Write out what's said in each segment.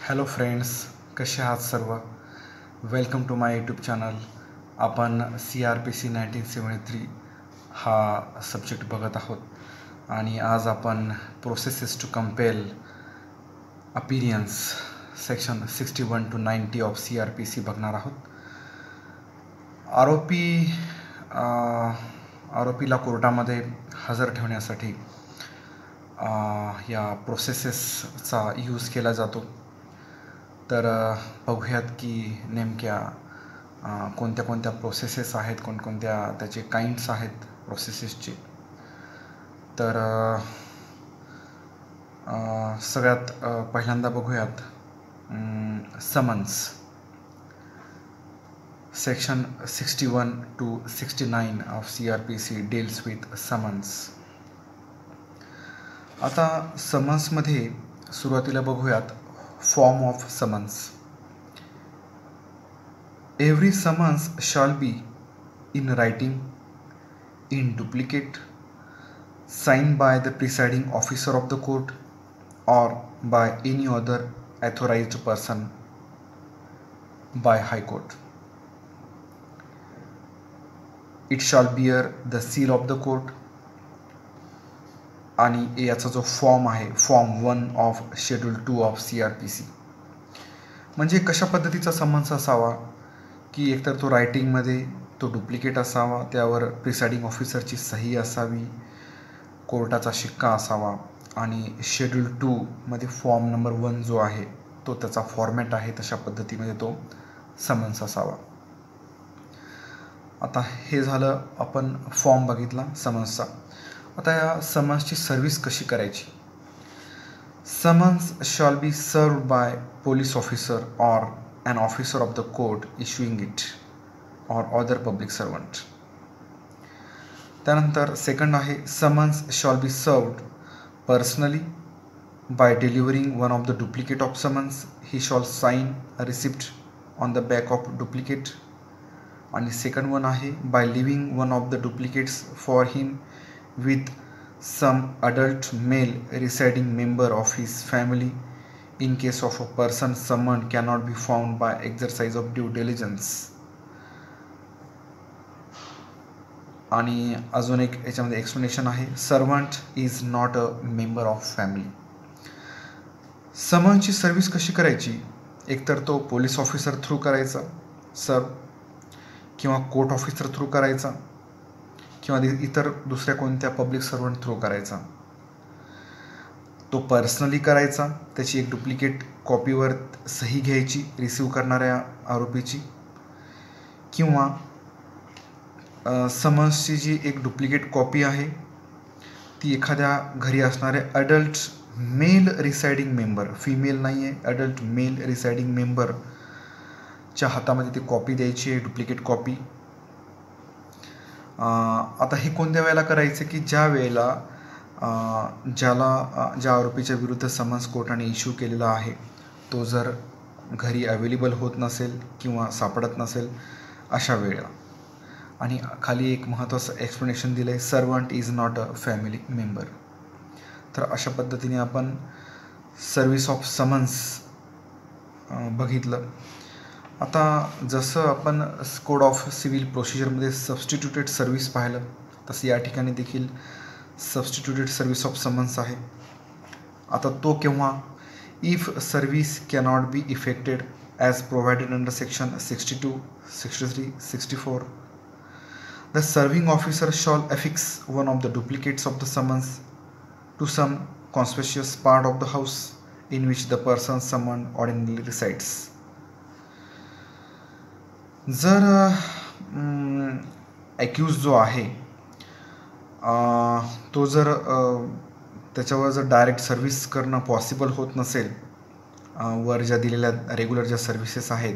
Hello friends, कसे आहात सर्व? Welcome to my YouTube channel. आपण CRPC 1973 हा सब्जेक्ट बघत आहोत आणि आज आपण processes to compel appearance section 61 to 90 of CRPC बघणार आहोत. आरोपीला कोर्टामध्ये हजर ठेवण्यासाठी या प्रोसेसेसचा यूज केला जातो. तर बघूयात की नेमक्या कोणत्या कोणत्या प्रोसेसेस आहेत, कोणकोणत्या त्याचे काइंड्स आहेत प्रोसेसेसचे. तर सगळ्यात पहिल्यांदा बघूयात summons. Section 61 to 69 of CRPC deals with summons. आता समन्समध्ये सुरुवातीला बघूयात form of summons. Every summons shall be in writing, in duplicate, signed by the presiding officer of the court or by any other authorized person by High Court. It shall bear the seal of the court. आणि याचा जो form आहे, form 1 of schedule 2 of CRPC. म्हणजे कशा पद्धतीचा summons असावा की एकतर तो रायटिंगमध्ये तो डुप्लिकेट असावा, त्यावर प्रिसाइडिंग ऑफिसरची सही असावी, कोर्टाचा शिक्का असावा आणि शेड्यूल 2मध्ये फॉर्म नंबर 1 जो आहे तो त्याचा फॉर्मॅट आहे, तशा पद्धतीमध्ये तो समन्स असावा. आता हे झालं, आपण फॉर्म बघितला समन्सचा. आता या समन्सची सर्व्हिस कशी करायची. Summons shall be served by police officer or an officer of the court issuing it or other public servant. त्यानंतर सेकंड आहे summons shall be served personally by delivering one of the duplicate of summons. He shall sign a receipt on the back of duplicate. आणि second one आहे by leaving one of the duplicates for him with some adult male residing member of his family in case of a person summoned cannot be found by exercise of due diligence. आणि अजून एक याच्यामध्ये explanation आहे, servant is not a member of family. समन्सची service कशी करायची. एकतर तो पोलीस ऑफिसर थ्रू करायचा सर्व, किंवा कोर्ट ऑफिसर थ्रू करायचा, किंवा इतर दुसऱ्या कोणत्या पब्लिक सर्वंट थ्रू करायचा. तो पर्सनली करायचा, त्याची एक डुप्लिकेट कॉपीवर सही घ्यायची रिसीव करणाऱ्या आरोपीची, किंवा समन्सची जी एक डुप्लिकेट कॉपी आहे ती एखाद्या घरी असणारे adult mail residing member, female नाही आहे, अडल्ट मेल रिसाइडिंग मेंबरच्या हातामध्ये ती कॉपी द्यायची आहे, डुप्लिकेट कॉपी. आता हे कोणत्या वेळेला करायचं की ज्या वेळेला ज्या आरोपीच्या विरुद्ध समन्स कोर्टाने इश्यू केलेला आहे तो जर घरी अवेलेबल होत नसेल किंवा सापडत नसेल अशा वेळेला. आणि खाली एक महत्त्वाचं एक्सप्लेनेशन दिलं आहे, servant is not a family member. तर अशा पद्धतीने आपण सर्व्हिस ऑफ समन्स बघितलं. आता जसं आपण कोड ऑफ सिव्हिल प्रोसिजरमध्ये सबस्टिट्यूटेड सर्व्हिस पाहिलं, तसं या ठिकाणी देखील सबस्टिट्यूटेड सर्व्हिस ऑफ समन्स आहे. आता तो केव्हा, if service cannot be effected as provided under section 62, 63, 64. The serving officer shall affix one of the duplicates of the summons to some conspicuous part of the house in which the person summoned ordinary resides. जर accused जो आहे तो जर त्याच्यावर जर direct service करणं possible होत नसेल, वर ज्या दिलेल्या रेग्युलर ज्या सर्व्हिसेस आहेत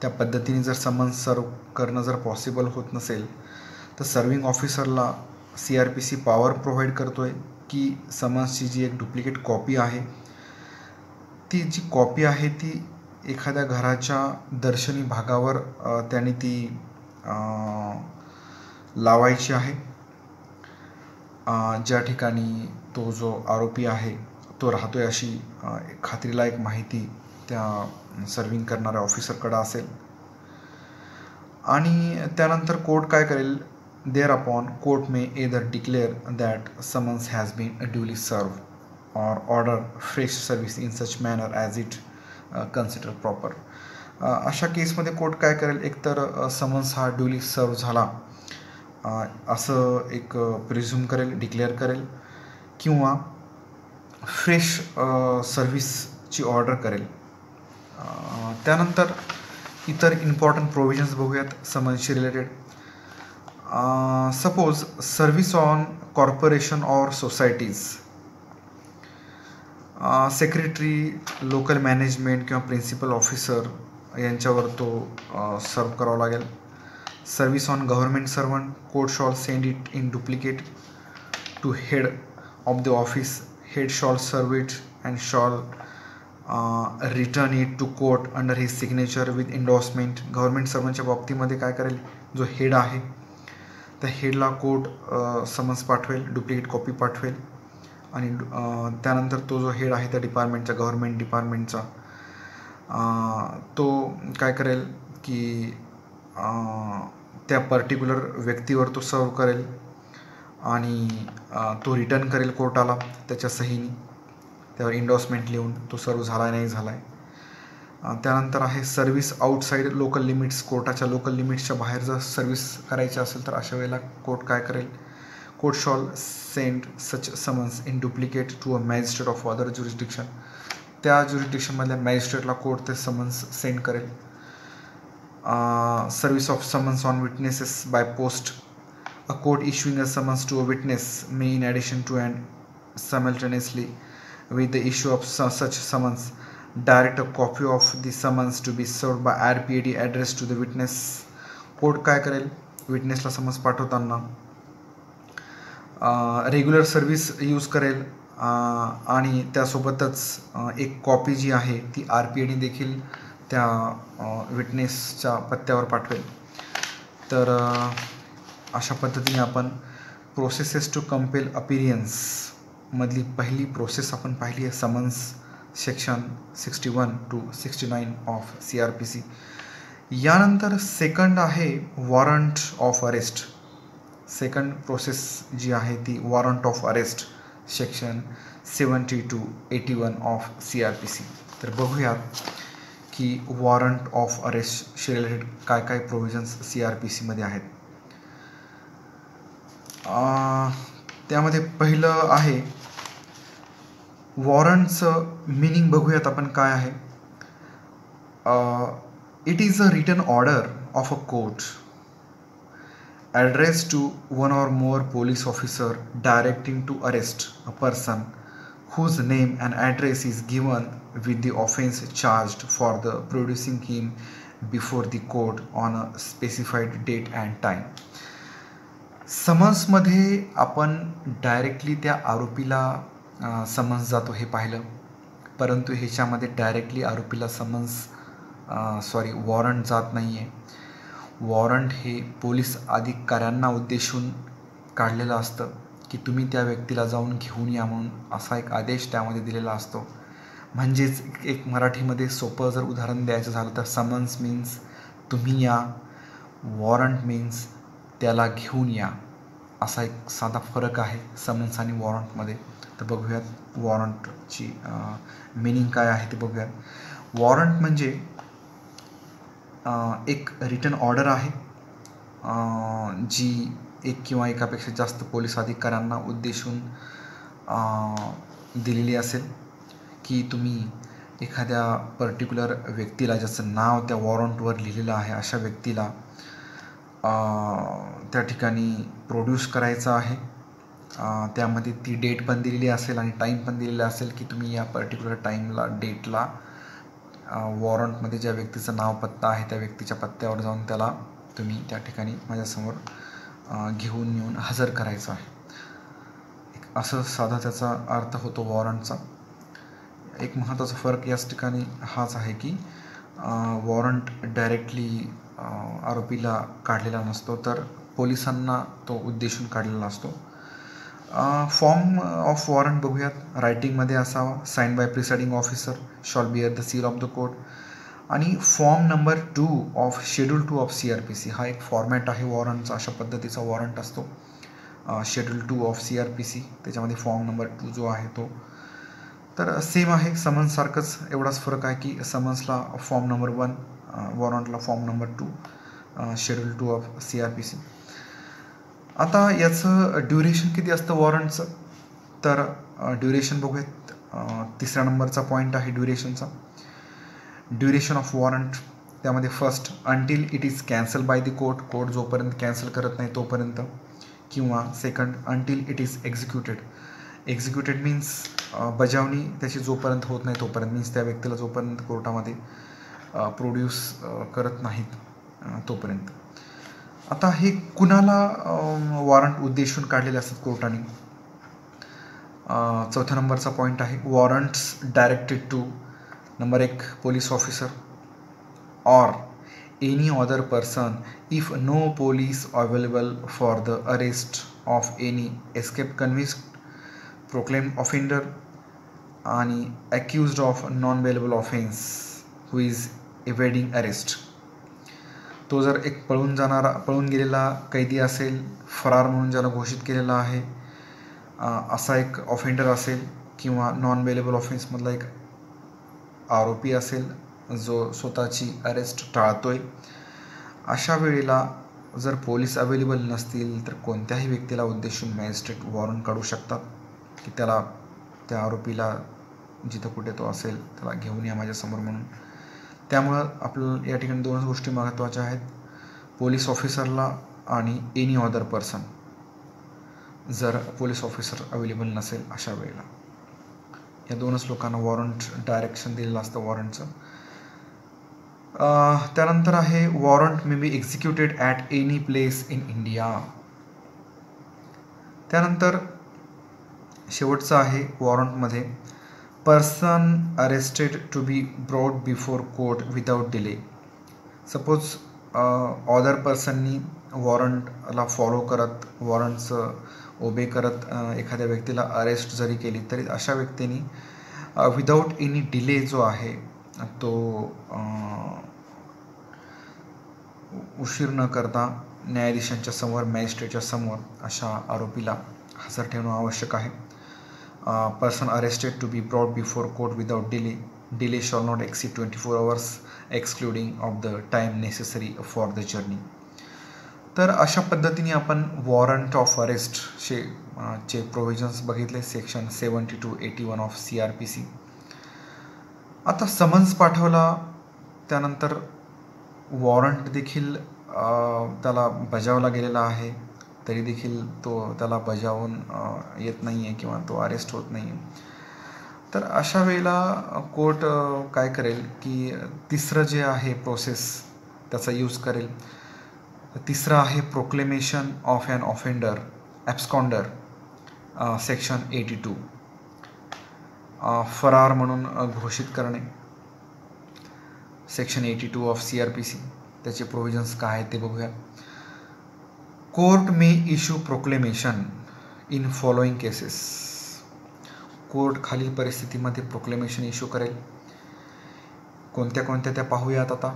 त्या पद्धतीने जर समन्स सर्व करणं जर पॉसिबल होत नसेल, तर सर्व्हिंग ऑफिसरला CRPC पॉवर प्रोव्हाइड करतो आहे की समन्सची जी एक डुप्लिकेट कॉपी आहे ती जी कॉपी आहे ती एखाद्या घराच्या दर्शनी भागावर त्यांनी ती लावायची आहे, ज्या ठिकाणी तो जो आरोपी आहे तो राहतोय अशी खात्रीलायक माहिती त्या सर्विंग करणाऱ्या ऑफिसरकडे असेल. आणि त्यानंतर कोर्ट काय करेल, thereupon court may either declare that summons has been duly serve or order fresh service in such manner as it consider proper. अशा केसमध्ये कोर्ट काय करेल, एकतर समन्स हा ड्युली सर्व झाला असं एक प्रिझ्यूम करेल, डिक्लेअर करेल, किंवा फ्रेश सर्व्हिसची ऑर्डर करेल. त्यानंतर इतर इम्पॉर्टंट प्रोव्हिजन्स बघूयात समन्सशी related. Suppose service on corporation or societies, secretary, local management किंवा प्रिन्सिपल ऑफिसर यांच्यावर तो सर्व करावा लागेल. Service on government servant, court shall send it in duplicate to head of the office. Head shall serve it and shall return it to court under his signature with endorsement. Government सर्वंटच्या बाबतीमध्ये काय करेल, जो head आहे त्या हेडला court summons पाठवेल, duplicate copy पाठवेल. आणि त्यानंतर तो जो हेड आहे त्या डिपार्टमेंटचा, गव्हर्मेंट डिपार्टमेंटचा, तो काय करेल की त्या पर्टिक्युलर व्यक्तीवर तो सर्व करेल आणि तो रिटर्न करेल कोर्टाला त्याच्या सहीने, त्यावर इंडॉर्समेंट लिहून तो सर्व झाला नाही झाला आहे. त्यानंतर आहे सर्व्हिस आउटसाईड लोकल लिमिट्स. कोर्टाच्या लोकल लिमिट्सच्या बाहेर जर सर्व्हिस करायची असेल तर अशा वेळेला कोर्ट काय करेल, court shall send such summons in duplicate to a magistrate of other jurisdiction. त्या ज्युरिस्डिक्शनमधल्या मॅजिस्ट्रेटला कोर्ट ते समन्स सेंड करेल. Service of summons on witnesses by post. A court issuing a summons to a witness may, in addition to and simultaneously with the issue of such summons, direct a copy of the summons to be served by RPAD addressed to the witness. Court काय करेल, विटनेसला summons पाठवताना regular service use करेल आणि त्यासोबतच एक copy जी आहे ती RPAD देखील त्या विटनेसच्या पत्त्यावर पाठवेल. तर अशा पद्धतीने आपण प्रोसेसेस टू कंपेल अपिरियन्स मधली पहिली प्रोसेस आपण पाहिली आहे, summons section 61 to 69 of CRPC. यानंतर सेकंड आहे warrant of arrest. Second process जी आहे ती warrant of arrest section 70 to 81 of CRPC. तर बघूयात की वॉरंट ऑफ अरेस्टशी रिलेटेड काय काय प्रोव्हिजन्स CRPCमध्ये आहेत. त्यामध्ये पहिलं आहे वॉरंटचं मिनिंग बघूयात आपण काय आहे. It is a written order of a court address to one or more police officer directing to arrest a person whose name and address is given with the offense charged for the producing him before the court on a specified date and time. समन्समध्ये आपण directly त्या आरोपीला summons जातो हे पाहिलं, परंतु ह्याच्यामध्ये directly आरोपीला warrant जात नाही आहे. वॉरंट हे पोलीस अधिकाऱ्यांना उद्देशून काढलेलं असतं की तुम्ही त्या व्यक्तीला जाऊन घेऊन या म्हणून असा एक आदेश त्यामध्ये दिलेला असतो. म्हणजेच एक मराठीमध्ये सोपं जर उदाहरण द्यायचं झालं तर समन्स मीन्स तुम्ही या, वॉरंट मीन्स त्याला घेऊन या. असा एक साधा फरक आहे समन्स आणि वॉरंटमध्ये. तर बघूयात वॉरंटची मिनिंग काय आहे ते बघूयात. वॉरंट म्हणजे एक रिटन ऑर्डर आहे जी एक किंवा एकापेक्षा जास्त पोलीस अधिकाऱ्यांना उद्देशून दिलेली असेल की तुम्ही एखाद्या पर्टिक्युलर व्यक्तीला, ज्याचं नाव त्या वॉरंटवर लिहिलेलं आहे, अशा व्यक्तीला त्या ठिकाणी प्रोड्यूस करायचं आहे. त्यामध्ये ती डेट पण दिलेली असेल आणि टाईम पण दिलेला असेल की तुम्ही या पर्टिक्युलर टाईमला, डेटला वॉरंटमध्ये ज्या व्यक्तीचं नाव, पत्ता आहे त्या व्यक्तीच्या पत्त्यावर जाऊन त्याला तुम्ही त्या ठिकाणी माझ्यासमोर घेऊन येऊन हजर करायचं आहे. असं साधा त्याचा अर्थ होतो वॉरंटचा. एक महत्त्वाचा फरक याच ठिकाणी हाच आहे की वॉरंट डायरेक्टली आरोपीला काढलेला नसतो, तर पोलिसांना तो उद्देशून काढलेला असतो. फॉर्म ऑफ वॉरंट बघूयात. रायटिंगमध्ये असावा, sign by presiding officer, shall bear the seal of the court. आणि form number 2 of schedule 2 of CRPC हा एक फॉर्मॅट आहे वॉरंटचा. अशा पद्धतीचा वॉरंट असतो शेड्यूल 2 ऑफ CRPC. त्याच्यामध्ये फॉर्म नंबर 2 जो आहे तो तर सेम आहे समन्ससारखंच. एवढाच फरक आहे की समन्सला फॉर्म नंबर 1, वॉरंटला form number 2, schedule 2 of CRPC. आता याचं ड्युरेशन किती असतं वॉरंटचं, तर ड्युरेशन बघूयात. तिसऱ्या नंबरचा पॉईंट आहे ड्युरेशनचा. ड्युरेशन ऑफ वॉरंट त्यामध्ये first until it is cancel by the court, court जोपर्यंत कॅन्सल करत नाही तोपर्यंत. किंवा second until it is executed. Executed means बजावणी त्याची जोपर्यंत होत नाही तोपर्यंत, मीन्स त्या व्यक्तीला जोपर्यंत कोर्टामध्ये प्रोड्यूस करत नाहीत तोपर्यंत. आता हे कुणाला वॉरंट उद्देशून काढलेले असतात कोर्टाने. चौथ्या नंबरचा पॉईंट आहे warrants directed to number 1 police officer or any other person if no police available for the arrest of any escaped convict, proclaimed offender आणि accused of non-bailable offense who is evading arrest. तो जर एक पळून गेलेला कैदी असेल, फरार म्हणून ज्याला घोषित केलेला आहे असा एक ऑफेंडर असेल, किंवा नॉन बेलेबल ऑफेन्समधला एक आरोपी असेल जो स्वतःची अरेस्ट टाळतोय, अशा वेळेला जर पोलीस अवेलेबल नसतील तर कोणत्याही व्यक्तीला उद्देशून मॅजिस्ट्रेट वॉरंट काढू शकतात की त्याला, त्या आरोपीला जिथं कुठे तो असेल त्याला घेऊन या माझ्यासमोर म्हणून. त्यामुळं आपल्याला या ठिकाणी 2 गोष्टी महत्त्वाच्या आहेत, पोलीस ऑफिसरला आणि एनी अदर पर्सन, जर पोलीस ऑफिसर अवेलेबल नसेल अशा वेळेला. या 2च लोकांना वॉरंट डायरेक्शन दिलेलं असतं वॉरंटचं. त्यानंतर आहे warrant may be executed at any place in India. त्यानंतर शेवटचं आहे वॉरंटमध्ये person arrested to be brought before court without delay. Suppose other पर्सननी वॉरंटला फॉलो करत, वॉरंटचं ओबे करत एखाद्या व्यक्तीला अरेस्ट जरी केली तरी अशा व्यक्तींनी विदाऊट एनी डिले जो आहे तो उशीर न करता न्यायाधीशांच्या समोर, मॅजिस्ट्रेटच्या समोर अशा आरोपीला हजर ठेवणं आवश्यक आहे. Person arrested to be brought before court without delay. Delay shall not exceed 24 hours excluding of the time necessary for the journey. तर अशा पद्धतीने आपण वॉरंट ऑफ अरेस्टचे चे प्रोव्हिजन्स बघितले, सेक्शन 72-81 ऑफ CRPC. आता समन्स पाठवला त्यानंतर वॉरंट देखील त्याला बजावला गेलेला आहे, तरी देखील त्याला बजावून येत नाही आहे किंवा तो अरेस्ट होत नाही आहे. तर अशा वेळेला कोर्ट काय करेल की तिसरं जे आहे प्रोसेस त्याचा यूज करेल. तिसरं आहे proclamation of an offender absconder, section 82. फरार म्हणून घोषित करणे, सेक्शन 82 ऑफ CRPC. त्याचे प्रोव्हिजन्स काय आहेत ते बघूया. Court may issue proclamation in following cases. कोर्ट खालील परिस्थितीमध्ये प्रोक्लेमेशन इश्यू करेल. कोणत्या कोणत्या त्या पाहूयात आता.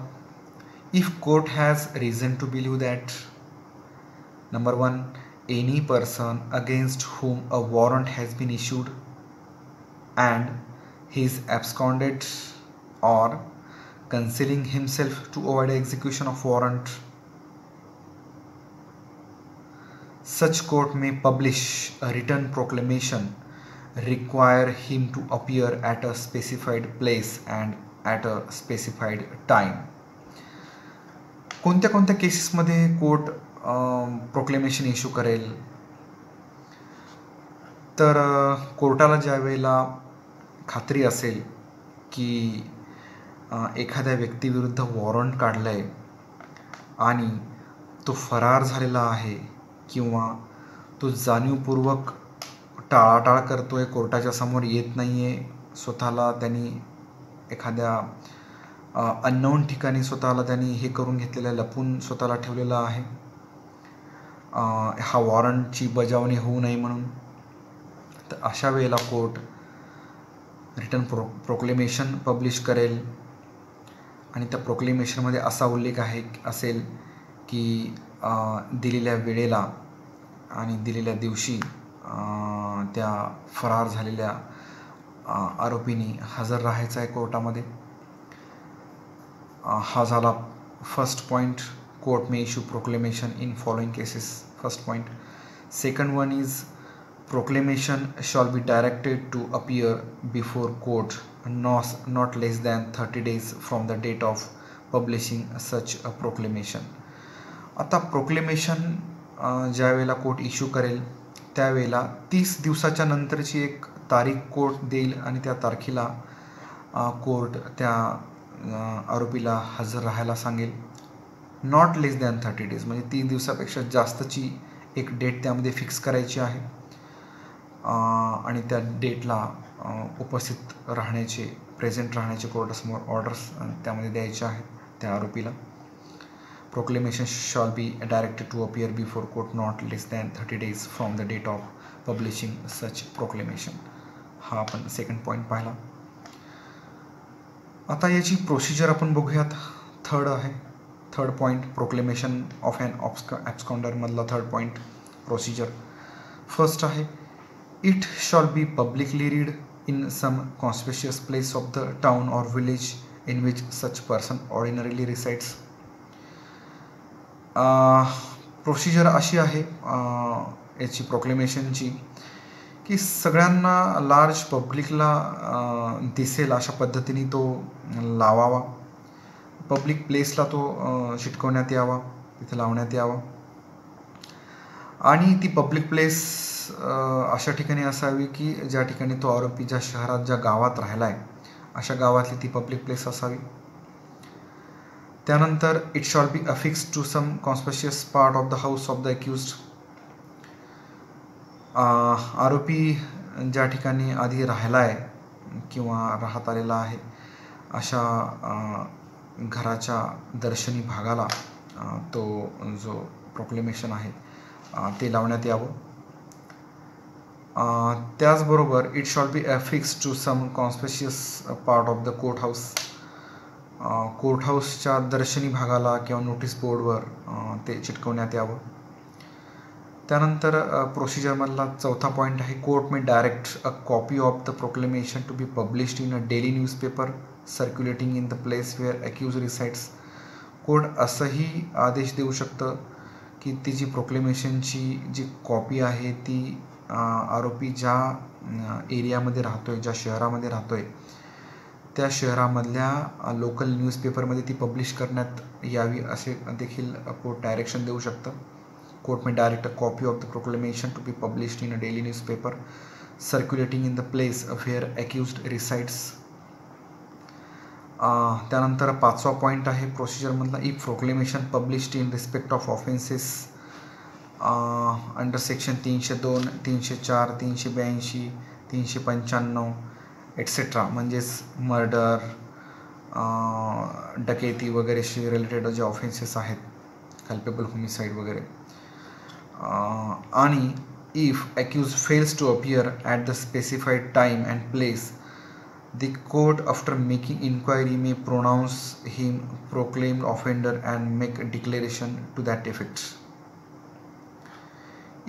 If court has reason to believe that number 1 any person against whom a warrant has been issued and he is absconded or concealing himself to avoid execution of warrant, such court may publish a written proclamation require him to appear at a specified place and at a specified time. कोणत्या कोणत्या केसेसमध्ये court proclamation issue करेल, तर कोर्टाला ज्या वेळेला खात्री असेल की एखाद्या व्यक्तीविरुद्ध वॉरंट काढलं आहे आणि तो फरार झालेला आहे किंवा तो जाणीवपूर्वक टाळाटाळ करतो आहे, कोर्टाच्या समोर येत नाही आहे, स्वतःला त्यांनी एखाद्या अननोन ठिकाणी स्वतःला त्यांनी हे करून घेतलेलं, लपून स्वतःला ठेवलेलं आहे हा वॉरंटची बजावणी होऊ नये म्हणून, तर अशा वेळेला कोर्ट रिटन प्रोक्लेमेशन पब्लिश करेल आणि त्या प्रोक्लेमेशनमध्ये असा उल्लेख असेल की दिलेल्या वेळेला आणि दिलेल्या दिवशी त्या फरार झालेल्या आरोपींनी हजर राहायचं आहे कोर्टामध्ये. हा झाला first point. Court may issue proclamation in following cases. First point. Second one is proclamation shall be directed to appear before court not less than 30 days from the date of publishing such a proclamation. आता proclamation ज्या वेळेला court issue करेल त्यावेळेला 30 दिवसाच्या नंतरची एक तारीख court देईल आणि त्या तारखेला कोर्ट त्या आरोपीला हजर राहायला सांगेल. नॉट लेस दॅन 30 डेज म्हणजे 3 दिवसापेक्षा जास्तची एक डेट त्यामध्ये फिक्स करायची आहे आणि त्या डेटला उपस्थित राहण्याचे प्रेझेंट राहण्याचे कोर्टासमोर ऑर्डर्स त्यामध्ये द्यायचे आहेत त्या आरोपीला. Proclamation shall be directed to appear before court not less than 30 days from the date of publishing such proclamation. हा आपण सेकंड पॉईंट पाहिला. आता याची प्रोसिजर आपण बघूयात. Third point proclamation of an ॲब्स्कॉन्डरमधला थर्ड पॉईंट प्रोसिजर. फर्स्ट आहे it shall be publicly read in some conspicuous place of the town or village in which such person ordinarily resides. Procedure अशी आहे याची प्रोक्लेमेशनची की सगळ्यांना large पब्लिकला दिसेल अशा पद्धतीने तो लावावा. पब्लिक प्लेसला तो चिटकवण्यात यावा, तिथे लावण्यात यावा आणि ती पब्लिक प्लेस अशा ठिकाणी असावी की ज्या ठिकाणी तो आरोपी ज्या शहरात ज्या गावात राहिला आहे अशा गावातली ती पब्लिक प्लेस असावी. त्यानंतर it shall be affix to some conspicuous part of the house of the accused. आरोपी ज्या ठिकाणी आधी राहिला आहे किंवा राहत आलेला आहे अशा घराच्या दर्शनी भागाला तो जो प्रोक्लेमेशन आहे ते लावण्यात यावं. त्याचबरोबर it shall be affix to some conspicuous part of the court house. Court हाऊसच्या दर्शनी भागाला किंवा नोटीस बोर्डवर ते चिटकवण्यात यावं. त्यानंतर प्रोसिजरमधला चौथा पॉईंट आहे court may direct a copy of the proclamation to be published in a daily newspaper circulating in the place where accused resides. Court असंही आदेश देऊ शकतं की ती जी प्रोक्लेमेशनची जी कॉपी आहे ती आरोपी ज्या एरियामध्ये राहतो आहे, ज्या शहरामध्ये राहतो आहे त्या शहरामधल्या लोकल न्यूजपेपरमध्ये ती पब्लिश करण्यात यावी असे देखील कोर्ट डायरेक्शन देऊ शकतं. Court may direct a copy of the proclamation to be published in a daily newspaper circulating in the place where accused resides. त्यानंतर पाचवा पॉईंट आहे प्रोसिजरमधला if proclamation published in respect of offences under section 302, 304, 382, 395 etcetera म्हणजेच murder, डकेती वगैरेशी related जे offences आहेत, culpable homicide वगैरे. आणि if accused fails to appear at the specified time and place the court after making inquiry may pronounce him proclaimed offender and make a declaration to that effect.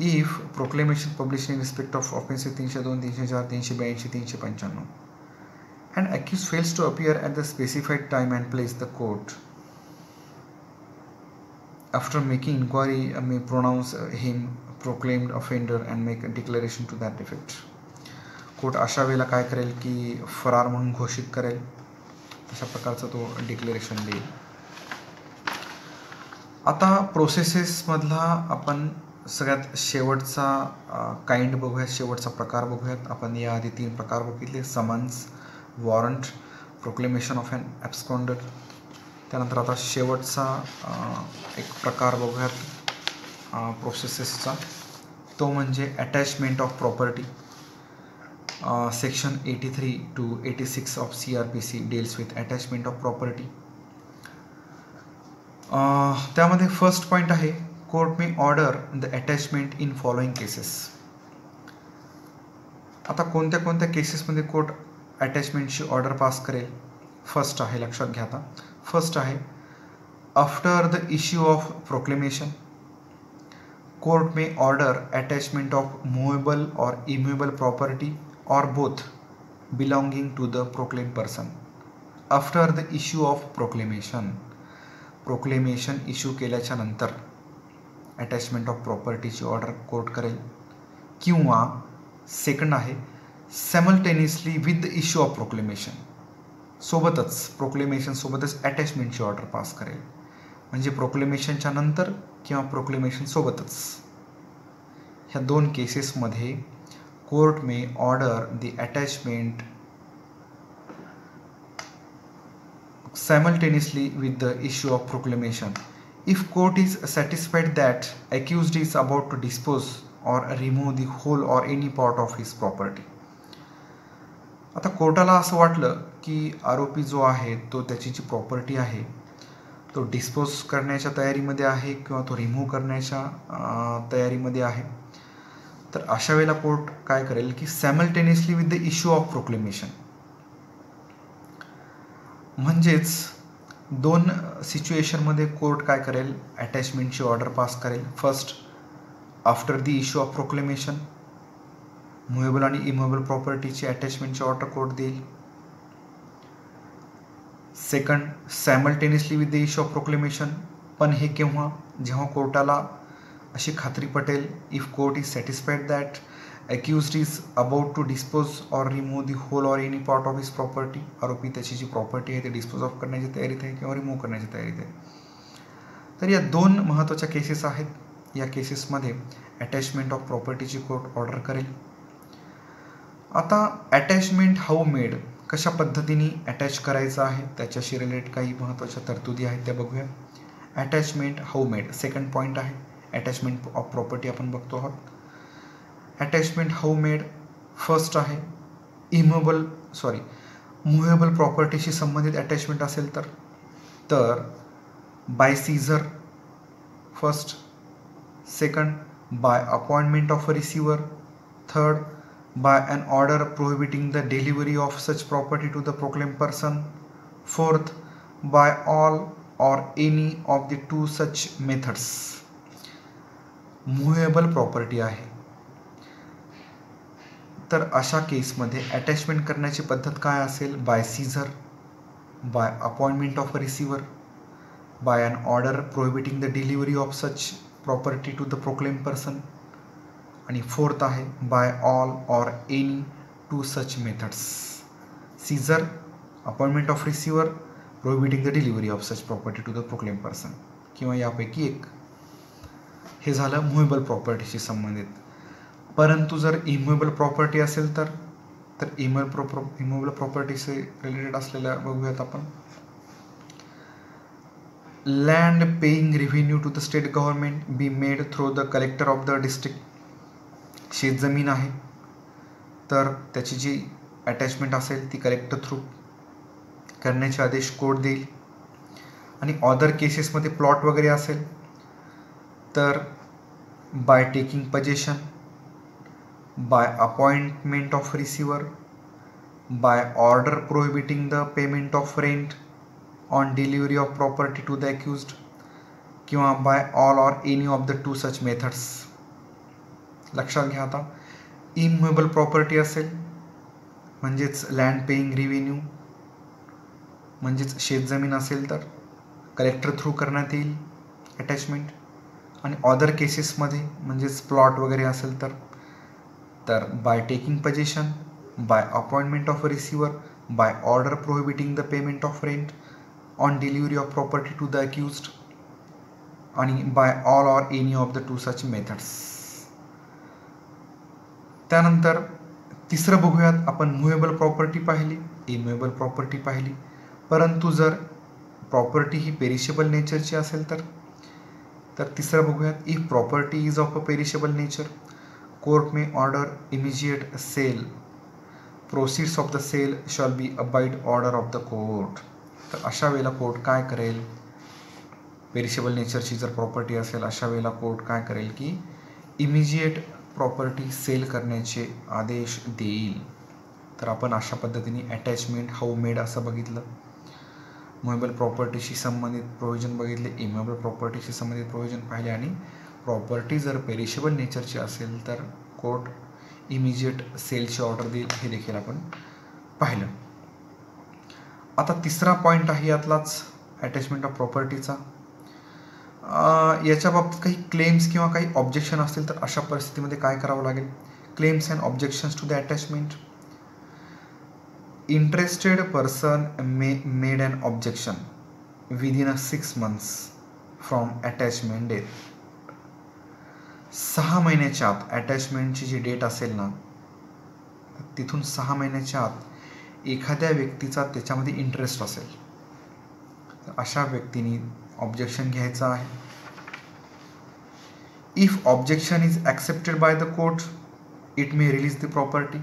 If proclamation published in respect of offenses 302, 304, 382, 395 and accused fails to appear at the specified time and place, the court after making inquiry may pronounce him proclaimed offender and make a declaration to that effect. Court अशा वेळेला काय करेल की फरार म्हणून घोषित करेल, अशा प्रकारचा तो डिक्लेरेशन देईल. आता प्रोसेसेसमधला आपण सगळ्यात शेवटचा काइंड बघूयात, शेवटचा प्रकार बघूयात. आपण याआधी 3 प्रकार बघितले: summons, warrant, proclamation of an absconder. त्यानंतर आता शेवटचा एक प्रकार बघूयात प्रोसेसेसचा, तो म्हणजे attachment of property. Section 83 to 86 of CRPC deals with attachment of property. त्यामध्ये फर्स्ट पॉईंट आहे court may order the attachment in following cases. आता कोणत्या कोणत्या केसेसमध्ये कोर्ट अटॅचमेंटची ऑर्डर पास करेल? फर्स्ट आहे, लक्षात घ्या आता, फर्स्ट आहे after the issue of proclamation court may order attachment of movable or immovable property or both belonging to the proclaim person. After the issue of proclamation, proclamation issue केल्याच्या नंतर attachment of प्रॉपर्टीची order court करेल, किंवा second आहे सॅमल्टेनियसली with the issue of proclamation, सोबतच proclamation सोबतच अटॅचमेंटची order pass करेल. म्हणजे प्रोक्लेमेशनच्या नंतर किंवा प्रोक्लेमेशन सोबतच. ह्या दोन केसेसमध्ये court may order the attachment simultaneously with the issue of proclamation if court is satisfied that accused is about to dispose or remove the whole or any part of his property. आता कोर्टाला असं वाटलं की आरोपी जो आहे तो त्याची जी प्रॉपर्टी आहे तो डिस्पोज करण्याच्या तयारीमध्ये आहे किंवा तो रिमूव्ह करण्याच्या तयारीमध्ये आहे, तर अशा वेळेला कोर्ट काय करेल की simultaneously with the issue of proclamation, म्हणजेच दोन सिच्युएशनमध्ये कोर्ट काय करेल, अटॅचमेंटची ऑर्डर पास करेल. First after the issue of proclamation movable आणि इमुवेबल प्रॉपर्टीची अटॅचमेंटची ऑर्डर कोर्ट देईल. Second simultaneously with the issue of proclamation, पण हे केव्हा, जेव्हा कोर्टाला अशी खात्री पटेल if court is satisfied that accused is about to dispose or remove the whole or any part of his property, आरोपी त्याची जी प्रॉपर्टी आहे ते डिस्पोज ऑफ करण्याची तयारीत आहे किंवा रिमूव्ह करण्याची तयारीत आहे. तर या दोन महत्त्वाच्या केसेस आहेत. या केसेसमध्ये अटॅचमेंट ऑफ प्रॉपर्टीची कोर्ट ऑर्डर करेल. आता अटॅचमेंट हाऊ मेड, कशा पद्धतीने अटॅच करायचं आहे त्याच्याशी रिलेटेड काही महत्त्वाच्या तरतुदी आहेत त्या बघूया. Attachment how made second point आहे. अटॅचमेंट ऑफ प्रॉपर्टी आपण बघतो आहोत. अटॅचमेंट हाऊ मेड फर्स्ट आहे मुव्हेबल प्रॉपर्टीशी संबंधित अटॅचमेंट असेल तर by seizure first, second by appointment of a receiver, third by an order prohibiting the delivery of such property to the proclaim person, fourth by all or any of the two such methods. Movable property आहे तर अशा केसमध्ये attachment करण्याची पद्धत काय असेल, by seizure, by appointment of a receiver, by an order prohibiting the delivery of such property to the proclaim person, आणि fourth आहे by all or any two such methods. Seizure, appointment of receiver, prohibiting the delivery of such property to the proclaim person, किंवा यापैकी एक. हे झालं movable प्रॉपर्टीशी संबंधित. परंतु जर इमुवेबल प्रॉपर्टी असेल तर इमुवेबल प्रॉपर्टीशी रिलेटेड असलेल्या बघूयात आपण. Land paying revenue to the state government be made through the collector of the district. शेतजमीन आहे तर त्याची जी अटॅचमेंट असेल ती कलेक्टर थ्रू करण्याचे आदेश कोर्ट देईल. आणि अदर केसेसमध्ये प्लॉट वगैरे असेल तर by taking possession, by appointment of receiver, by order prohibiting the payment of rent on delivery of property to the accused, किंवा by all or any of the two such methods. लक्षात घ्या आता, immovable property असेल म्हणजेच land paying revenue म्हणजेच शेतजमीन असेल तर कलेक्टर थ्रू करण्यात येईल अटॅचमेंट. आणि अदर केसेसमध्ये म्हणजेच प्लॉट वगैरे असेल तर by taking possession, by appointment of a receiver, by order prohibiting the payment of rent on delivery of property to the accused, आणि by all or any of the two such methods. त्यानंतर तिसरं बघूयात आपण. Movable property पाहिली, इमुवेबल property पाहिली, परंतु जर property ही perishable नेचरची असेल तर तिसरं बघूयात. If property is of a perishable nature court may order immediate sale, proceeds of the sale shall be abide order of the court. तर अशा वेळेला कोर्ट काय करेल, पेरिशेबल नेचरची जर प्रॉपर्टी असेल अशा वेळेला कोर्ट काय करेल की इमिजिएट प्रॉपर्टी सेल करण्याचे आदेश देईल. तर आपण अशा पद्धतीने अटॅचमेंट हाऊ मेड असं बघितलं, मुव्हेबल प्रॉपर्टीशी संबंधित प्रोव्हिजन बघितले, इमूव्हेबल प्रॉपर्टीशी संबंधित प्रोव्हिजन पाहिले आणि प्रॉपर्टी जर पेरिशेबल नेचरची असेल तर कोर्ट इमिजिएट सेलची ऑर्डर देईल हे देखील आपण पाहिलं. आता तिसरा पॉईंट आहे यातलाच अटॅचमेंट ऑफ प्रॉपर्टीचा. याच्या बाबतीत काही क्लेम्स किंवा काही ऑब्जेक्शन असतील तर अशा परिस्थितीमध्ये काय करावं लागेल. Claims and objections to the attachment. Interested person made an objection within 6 months from attachment date. 6 महिन्याच्या आत अटॅचमेंटची जी डेट असेल ना, तिथून 6 महिन्याच्या आत एखाद्या व्यक्तीचा त्याच्यामध्ये इंटरेस्ट असेल तर अशा व्यक्तीने ऑब्जेक्शन घ्यायचं आहे. If objection is accepted by the court it may release the property.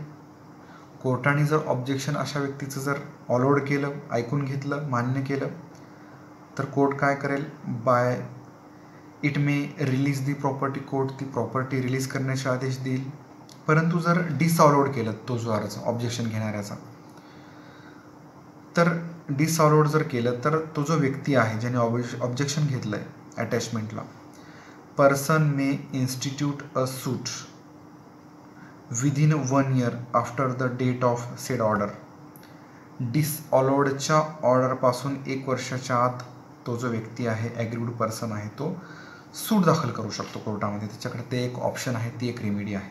कोर्टाने जर ऑब्जेक्शन अशा व्यक्तीचं जर ऑलोड केलं, ऐकून घेतलं, मान्य केलं तर कोर्ट काय करेल, by it may release the property, court ती प्रॉपर्टी रिलीज करण्याचे आदेश देईल. परंतु जर डिसऑलोड केलं तो जो अर्ज ऑब्जेक्शन घेणाऱ्याचा, तर डिसऑलोड जर केलं तर तो जो व्यक्ती आहे ज्याने ऑब्जेक्शन घेतलं आहे अटॅचमेंटला, person may institute a suit within 1 year after the date of said order. डिसऑलोडच्या ऑर्डरपासून 1 वर्षाच्या आत तो जो व्यक्ती आहे, ॲग्रीड पर्सन आहे, तो सूट दाखल करू शकतो कोर्टामध्ये. त्याच्याकडे ते एक ऑप्शन आहे, ती एक रेमेडी आहे.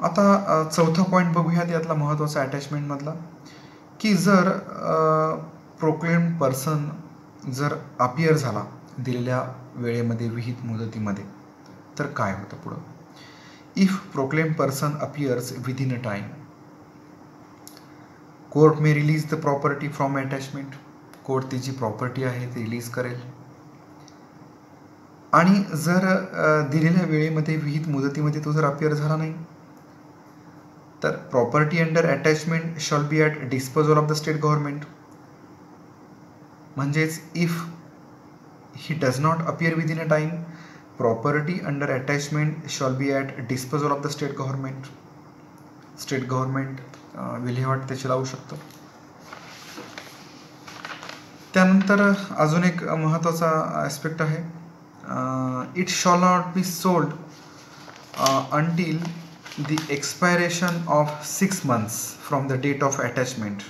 आता चौथा पॉईंट बघूयात यातला महत्त्वाचा अटॅचमेंटमधला, की जर प्रोक्लेम्ड पर्सन जर अपियर झाला दिलेल्या वेळेमध्ये, विहित मुदतीमध्ये, तर काय होतं पुढं. If proclaimed person appears within a time, court may release the property from attachment. Court ती जी प्रॉपर्टी आहे ती रिलीज करेल. आणि जर दिलेल्या वेळेमध्ये, विहित मुदतीमध्ये तो जर अपियर झाला नाही तर property under attachment shall be at disposal of the state government. म्हणजेच if he does not appear within a time, property under attachment shall be at disposal of the state government. State government विल्हेवाट त्याची लावू शकतं. त्यानंतर अजून एक महत्त्वाचा aspect आहे, it shall not be sold until the expiration of 6 months from the date of attachment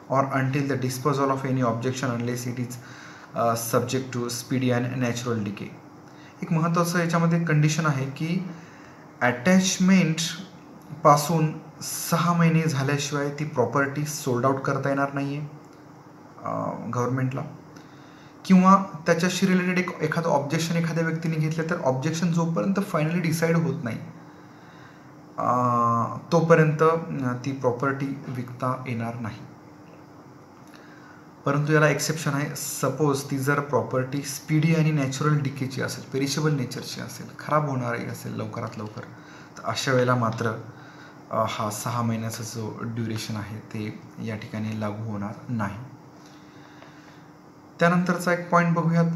or until the disposal of any objection unless it is subject to speedy and natural decay. एक महत्त्वाचं याच्यामध्ये condition आहे की अटॅचमेंटपासून 6 महिने झाल्याशिवाय ती property sold out करता येणार नाही आहे गव्हर्नमेंटला, किंवा त्याच्याशी रिलेटेड एखादं ऑब्जेक्शन एखाद्या व्यक्तीने घेतलं तर ऑब्जेक्शन जोपर्यंत फायनली डिसाईड होत नाही तोपर्यंत ती प्रॉपर्टी विकता येणार नाही. परंतु याला एक्सेप्शन आहे. सपोज ती जर प्रॉपर्टी स्पीडी आणि नॅचरल डिकेची असेल, पेरिशेबल नेचरची असेल, खराब होणारी असेल लवकरात लवकर, तर अशा वेळेला मात्र हा 6 महिन्याचा जो ड्युरेशन आहे ते या ठिकाणी लागू होणार नाही. त्यानंतरचा एक पॉईंट बघूयात.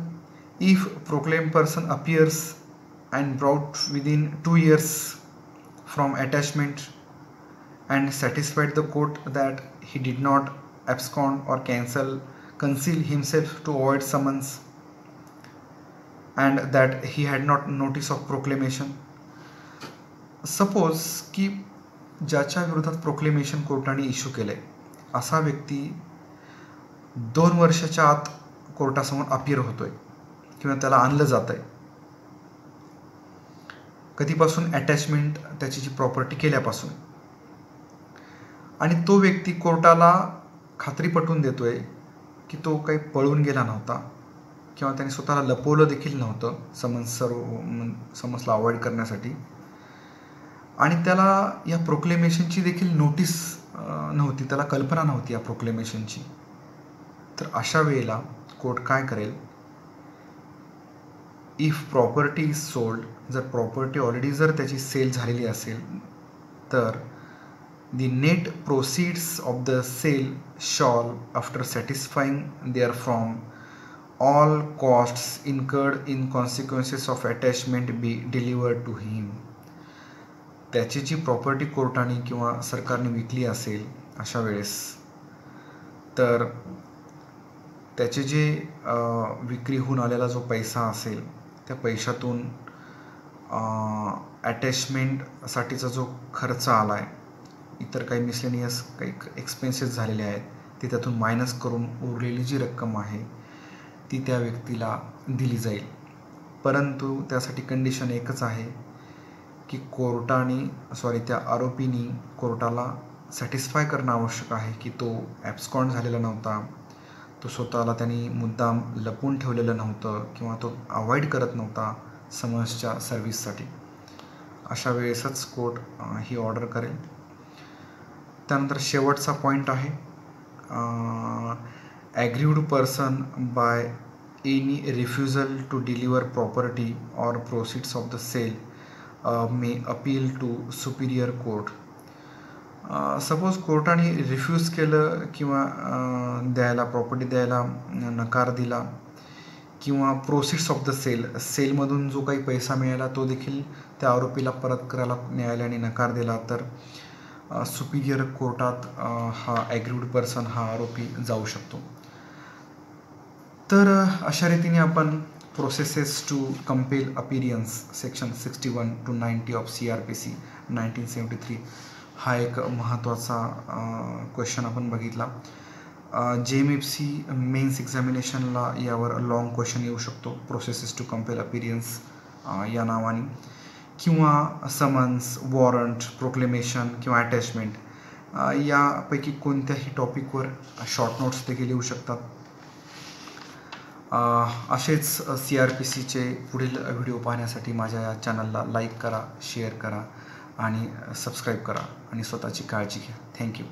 If proclaim person appears and brought within 2 years from attachment and satisfied the court that he did not abscond or conceal himself to avoid summons and that he had not notice of proclamation. Suppose की ज्याच्या विरोधात proclamation कोर्टाने issue केलं आहे असा व्यक्ती 2 वर्षाच्या आत कोर्टासमोर अपियर होतोय किंवा त्याला आणलं जात आहे, कधीपासून, अटॅचमेंट त्याची जी प्रॉपर्टी केल्यापासून, आणि तो व्यक्ती कोर्टाला खात्री पटवून देतोय की तो काही पळून गेला नव्हता किंवा त्याने स्वतःला लपवलं देखील नव्हतं समन्सला अवॉइड करण्यासाठी, आणि त्याला या प्रोक्लेमेशनची देखील नोटीस नव्हती, त्याला कल्पना नव्हती या प्रोक्लेमेशनची. तर अशा वेळेला कोर्ट काय करेल, इफ प्रॉपर्टी इज सोल्ड, जर प्रॉपर्टी ऑलरेडी जर त्याची सेल झालेली असेल तर the net proceeds of the sale shall, after satisfying therefrom all costs incurred in consequences of attachment be delivered to him. त्याची जी प्रॉपर्टी कोर्टाने किंवा सरकारने विकली असेल अशा वेळेस, तर त्याचे जे विक्री होऊन आलेला जो पैसा असेल त्या पैशातून अटॅचमेंटसाठीचा जो खर्च आला आहे, इतर काही मिसलेनियस काही एक्सपेन्सेस झालेले आहेत, ते त्यातून मायनस करून उरलेली जी रक्कम आहे ती त्या व्यक्तीला दिली जाईल. परंतु त्यासाठी कंडिशन एकच आहे की त्या आरोपीनी कोर्टाला सॅटिस्फाय करणं आवश्यक आहे की तो ॲब्स्कॉन्ड झालेला नव्हता, तो स्वतःला त्यांनी मुद्दाम लपवून ठेवलेलं नव्हतं किंवा तो अवॉइड करत नव्हता समन्सच्या सर्व्हिससाठी. अशा वेळेसच कोर्ट ही ऑर्डर करेल. त्यानंतर शेवटचा पॉईंट आहे, aggrieved person by any refusal to deliver property or proceeds of the sale may appeal to superior court. Suppose कोर्टाने रिफ्यूज केलं किंवा प्रॉपर्टी द्यायला नकार दिला किंवा प्रोसीड्स ऑफ द सेलमधून जो काही पैसा मिळाला तो देखील त्या आरोपीला परत करायला न्यायालयाने नकार दिला, तर सुपिरियर कोर्टात हा ॲग्रीव्ड पर्सन हा आरोपी जाऊ शकतो. तर अशा रीतीने आपण processes to compel appearance section 61 to 90 of CRPC 1973 हा एक महत्त्वाचा क्वेश्चन आपण बघितला. JMFC मेन्स एक्झामिनेशनला यावर लॉंग क्वेश्चन येऊ शकतो, प्रोसेसेस टू कंपेल अपीरियन्स या नावाने, किंवा समन्स, वॉरंट, प्रोक्लेमेशन किंवा अटॅचमेंट यापैकी कोणत्याही टॉपिकवर शॉर्ट नोट्स देखील येऊ शकतात. असेच CRPCचे पुढील व्हिडिओ पाहण्यासाठी माझ्या या चॅनलला लाईक करा, शेअर करा आणि सबस्क्राईब करा आणि स्वतःची काळजी घ्या. थँक्यू.